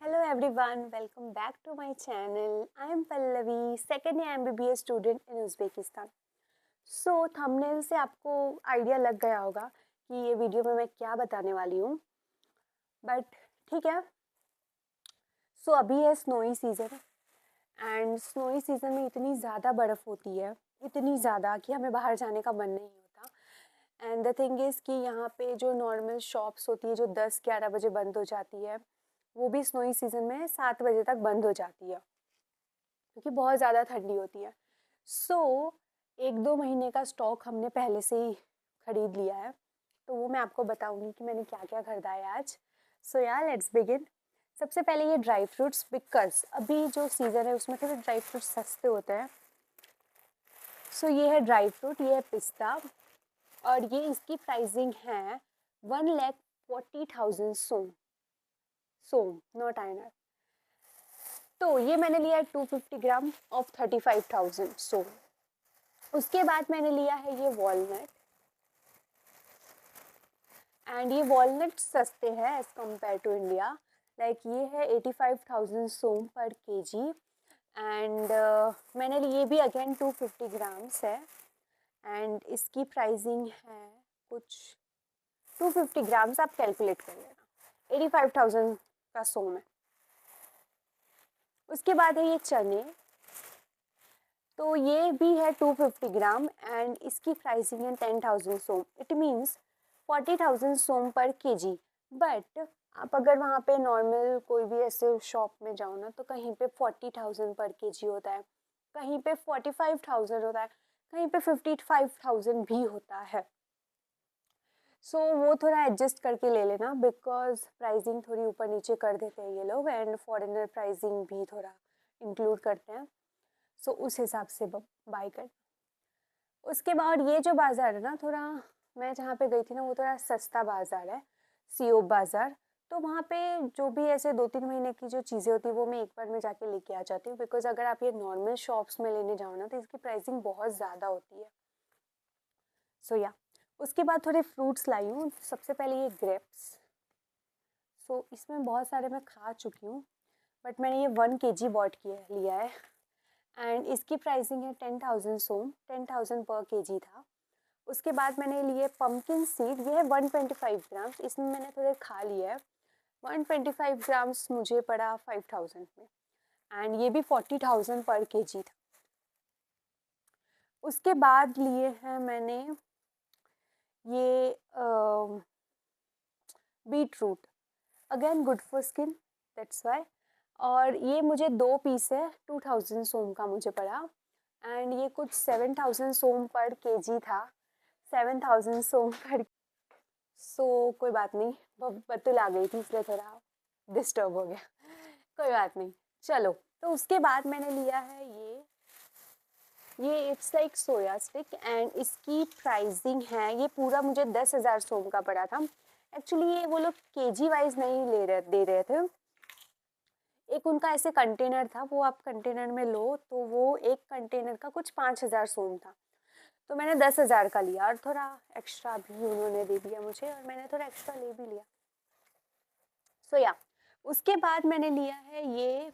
Hello everyone, welcome back to my channel. I am Pallavi, second year MBBS student in Uzbekistan. So thumbnail से आपको idea लग गया होगा कि ये वीडियो में मैं क्या बताने वाली हूँ, बट ठीक है. सो अभी है snowy season and snowy season में इतनी ज़्यादा बर्फ़ होती है, इतनी ज़्यादा कि हमें बाहर जाने का मन नहीं होता. एंड द थिंग इज़ कि यहाँ पे जो नॉर्मल शॉप्स होती है जो 10-11 बजे बंद हो जाती है, वो भी स्नोई सीज़न में 7 बजे तक बंद हो जाती है क्योंकि बहुत ज़्यादा ठंडी होती है. सो 1-2 महीने का स्टॉक हमने पहले से ही ख़रीद लिया है, तो वो मैं आपको बताऊंगी कि मैंने क्या क्या ख़रीदा है आज. सो यार लेट्स बिगिन. सबसे पहले ये ड्राई फ्रूट्स, बिकॉज अभी जो सीज़न है उसमें थोड़े ड्राई फ्रूट्स सस्ते होते हैं. सो ये है ड्राई फ्रूट, ये है पिस्ता और ये इसकी प्राइसिंग है 1,40,000 सोम नॉट आइनर. तो ये मैंने लिया है 250 ग्राम ऑफ 35,000 सोम. उसके बाद मैंने लिया है ये वॉलनट एंड ये वॉलनट सस्ते हैं as compared to India. Like ये है 85,000 सोम पर केजी एंड मैंने ये भी अगेन 250 ग्राम्स है एंड इसकी प्राइसिंग है कुछ 250 ग्राम्स. आप कैलकुलेट कर लेना, 85,000 का सोम है. उसके बाद है ये चने, तो ये भी है 250 ग्राम एंड इसकी प्राइसिंग है 10,000 सोम. इट मीन्स 40,000 सोम पर केजी. बट आप अगर वहाँ पे नॉर्मल कोई भी ऐसे शॉप में जाओ ना, तो कहीं पे 40,000 पर केजी होता है, कहीं पे 45,000 होता है, कहीं पे 55,000 भी होता है. सो वो थोड़ा एडजस्ट करके ले लेना बिकॉज प्राइसिंग थोड़ी ऊपर नीचे कर देते हैं ये लोग एंड फॉरेनर प्राइसिंग भी थोड़ा इंक्लूड करते हैं. सो उस हिसाब से बाई कर. उसके बाद ये जो बाज़ार है ना, थोड़ा मैं जहाँ पे गई थी ना वो थोड़ा सस्ता बाज़ार है, सियोब बाज़ार. तो वहाँ पे जो भी ऐसे 2-3 महीने की जो चीज़ें होती है वो मैं एक बार में जाके लेके आ जाती हूँ, बिकॉज अगर आप ये नॉर्मल शॉप्स में लेने जाओ ना तो इसकी प्राइसिंग बहुत ज़्यादा होती है. सो या उसके बाद थोड़े फ्रूट्स लाई हूँ. सबसे पहले ये ग्रेप्स. सो इसमें बहुत सारे मैं खा चुकी हूँ, बट मैंने ये 1 kg बॉट किया लिया है एंड इसकी प्राइसिंग है 10,000 सोम, 10,000 पर केजी था. उसके बाद मैंने लिए पम्पकिन सीड, ये है 125 ग्राम्स. इसमें मैंने थोड़े खा लिए है. 125 ग्राम्स मुझे पड़ा 5,000 में एंड ये भी 40,000 पर केजी था. उसके बाद लिए हैं मैंने ये beetroot, again good for skin, that's why. और ये मुझे 2 पीस है, 2,000 सोम का मुझे पड़ा एंड ये कुछ 7,000 सोम पर केजी था, 7,000 सोम पर. सो कोई बात नहीं, बतुल आ गई थी इसलिए थोड़ा डिस्टर्ब हो गया. कोई बात नहीं, चलो. तो उसके बाद मैंने लिया है ये it's like soya stick and इसकी प्राइसिंग है, ये पूरा मुझे 10,000 सोम का पड़ा था. एक्चुअली ये वो लोग केजी वाइज नहीं दे रहे थे. एक उनका ऐसे कंटेनर था, वो आप कंटेनर में लो तो वो एक कंटेनर का कुछ 5,000 सोम था. तो मैंने 10,000 का लिया और थोड़ा एक्स्ट्रा भी उन्होंने दे दिया मुझे और मैंने थोड़ा एक्स्ट्रा ले भी लिया. सो या उसके बाद मैंने लिया है ये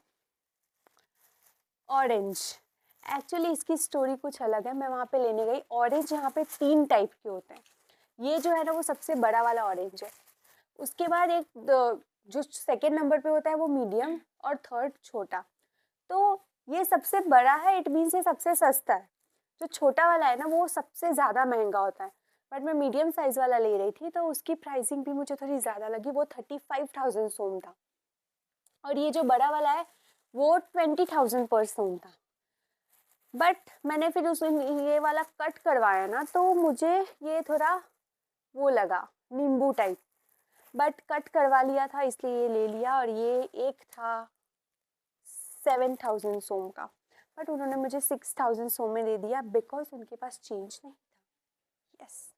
ऑरेंज. एक्चुअली इसकी स्टोरी कुछ अलग है. मैं वहाँ पे लेने गई. ऑरेंज यहाँ पे 3 टाइप के होते हैं. ये जो है ना वो सबसे बड़ा वाला ऑरेंज है. उसके बाद एक जो सेकेंड नंबर पे होता है वो मीडियम और थर्ड छोटा. तो ये सबसे बड़ा है, इट मीन्स ये सबसे सस्ता है. जो छोटा वाला है ना वो सबसे ज़्यादा महंगा होता है. बट मैं मीडियम साइज़ वाला ले रही थी तो उसकी प्राइसिंग भी मुझे थोड़ी ज़्यादा लगी, वो 35,000 सोम था. और ये जो बड़ा वाला है वो 20,000 पर सोम था. बट मैंने फिर उस ये वाला कट करवाया ना तो मुझे ये थोड़ा वो लगा नींबू टाइप, बट कट करवा लिया था इसलिए ये ले लिया. और ये एक था 7,000 सोम का, बट उन्होंने मुझे 6,000 सोम में दे दिया बिकॉज उनके पास चेंज नहीं था. यस.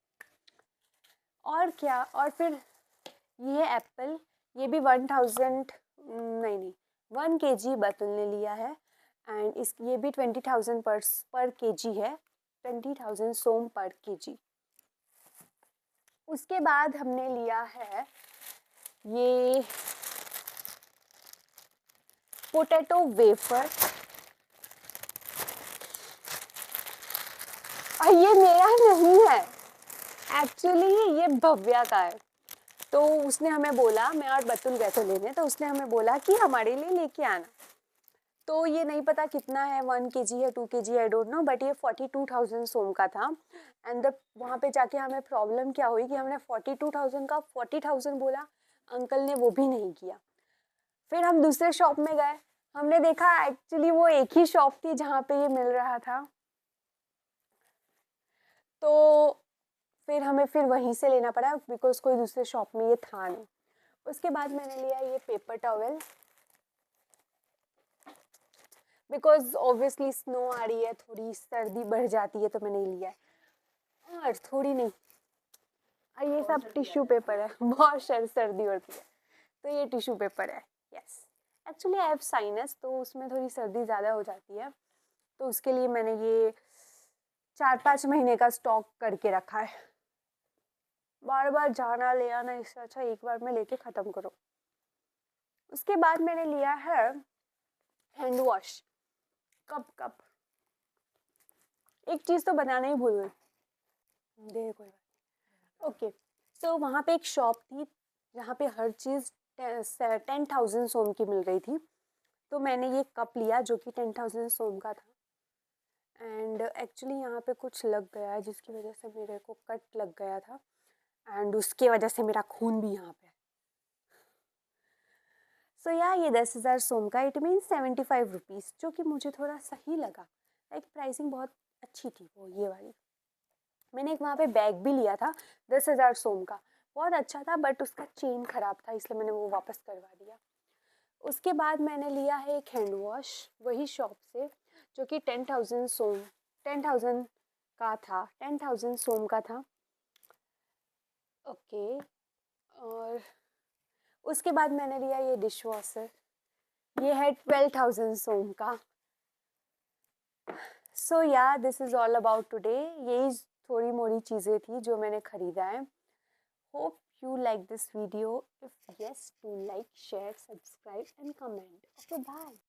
और क्या, और फिर ये है एप्पल. ये भी 1,000 नहीं 1 kg बतुल ने लिया है एंड इस ये भी 20,000 पर केजी है, 20,000 सोम पर केजी. उसके बाद हमने लिया है ये पोटैटो वेफर, और ये मेरा नहीं है एक्चुअली, ये भव्या का है। तो उसने हमें बोला, मैं और बतुल गए थे लेने, तो उसने हमें बोला कि हमारे लिए लेके आना। तो ये नहीं पता कितना है, 1 kg है, 2 kg, I don't know, but ये 42,000 सोम का था। एंड वहाँ पे जाके हमें प्रॉब्लम क्या हुई कि हमने 42,000 का 40,000 बोला, अंकल ने वो भी नहीं किया। फिर हम दूसरे शॉप में गए, हमने देखा एक्चुअली वो एक ही शॉप थी जहाँ पे ये मिल रहा था, तो फिर हमें फिर वहीं से लेना पड़ा बिकॉज कोई दूसरे शॉप में ये था नहीं। उसके बाद मैंने लिया ये paper towel, because obviously snow आ रही है, थोड़ी सर्दी बढ़ जाती है, तो मैंने लिया है। और थोड़ी नहीं, ये सब टिश्यू पेपर है, बहुत सर्दी होती है, तो ये टिश्यू पेपर है। Yes, actually I have sinus, तो उसमें थोड़ी सर्दी ज़्यादा हो जाती है, तो उसके लिए मैंने ये 4-5 महीने का स्टॉक करके रखा है। बार बार जाना ले आना, इससे अच्छा एक बार में लेके ख़त्म करो। उसके बाद मैंने लिया है हैंड वॉश, कप। एक चीज़ तो बनाना ही भूल गई, दे कोई बात। ओके, सो वहाँ पे एक शॉप थी जहाँ पे हर चीज़ 10,000 सोम की मिल रही थी, तो मैंने ये कप लिया जो कि 10,000 सोम का था। एंड एक्चुअली यहाँ पे कुछ लग गया है जिसकी वजह से मेरे को कट लग गया था, एंड उसके वजह से मेरा खून भी यहाँ पे। सो ये 10,000 सोम का, इट मीन्स 75 रुपीज़, जो कि मुझे थोड़ा सही लगा। लाइक प्राइसिंग बहुत अच्छी थी वो, ये वाली। मैंने एक वहाँ पे बैग भी लिया था 10,000 सोम का, बहुत अच्छा था, बट उसका चेन ख़राब था, इसलिए मैंने वो वापस करवा दिया। उसके बाद मैंने लिया है एक हैंड वॉश वही शॉप से, जो कि 10,000 सोम 10,000 का था, 10,000 सोम का था। ओके, और उसके बाद मैंने लिया ये डिश वॉशर, ये है 12,000 सोम का। So this is all about today. यही थोड़ी मोड़ी चीज़ें थी जो मैंने ख़रीदा है। Hope you like this video. If yes, do like, share, subscribe and comment. Okay, bye.